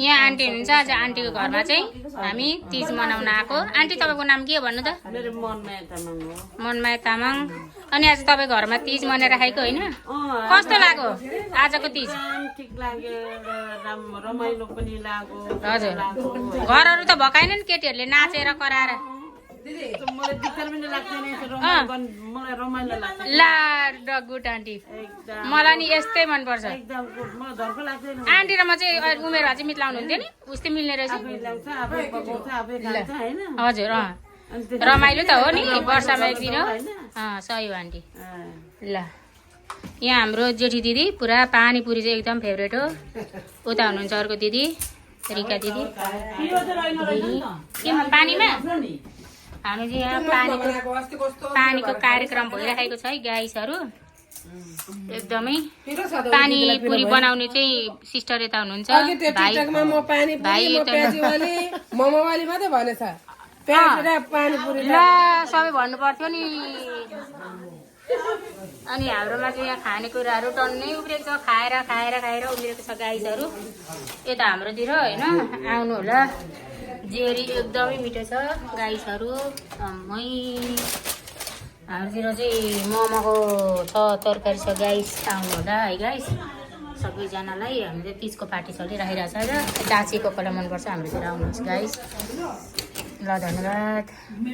यहाँ आन्टी हुनुहुन्छ आज आन्टीको घरमा चाहिँ हामी तीज मनाउन आएको आन्टी तपाईँको नाम के हो भन्नु त मेरो मनमाया तामाङ हो मनमाया तामाङ अनि आज तपाईँ घरमा तीज मनाइराखेको होइन कस्तो लाग्यो आजको तीज ठिक लाग्यो रमाइलो पनि लाग्यो हजुर घरहरू त भकाएन नि केटीहरूले नाचेर कराएर मलाई दिक्कत पनि लाग्दैन मलाई रमाइलो लाग्छ ला गुड आन्टी मलाई नि यस्तै मनपर्छ एकदम मलाई धर्को लाग्दैन आन्टी र म चाहिँ उमेर भए चाहिँ मिलाउनु हुन्थ्यो नि उस्तै मिल्ने रहेछ आफै ल्याउँछ आफै पकाउँछ आफै खान्छ हैन हजुर रमाइलो त हो नि वर्षमा एक दिन हो सही हो आन्टी ल यहाँ हाम्रो जेठी दिदी पुरा पानीपुरी चाहिँ एकदम फेभरेट हो उता हुनुहुन्छ अर्को दिदी रिका दिदी केमा पानीमा हामी चाहिँ यहाँ पानीको कार्यक्रम भइरहेको छ है गाइसहरू एकदमै पानीपुरी बनाउने चाहिँ सिस्टर यता हुनुहुन्छ भाइ ल सबै भन्नु पर्थ्यो नि अनि हाम्रोमा चाहिँ यहाँ खानेकुराहरू टन्नै उब्रेको छ खाएर खाएर खाएर उब्रेको छ गाइसहरू यता हाम्रोतिर होइन आउनु होला जेरी एकदमै मिठो छ गाइसहरू हाम्रोतिर चाहिँ मोमोको छ तरकारी छ गाइस आउनु होला है गाइस सबैजनालाई हामीले तिजको पार्टी चलिरहेको छ र चाचीको कसलाई मनपर्छ हाम्रोतिर आउनुहोस् गाइस ल धन्यवाद।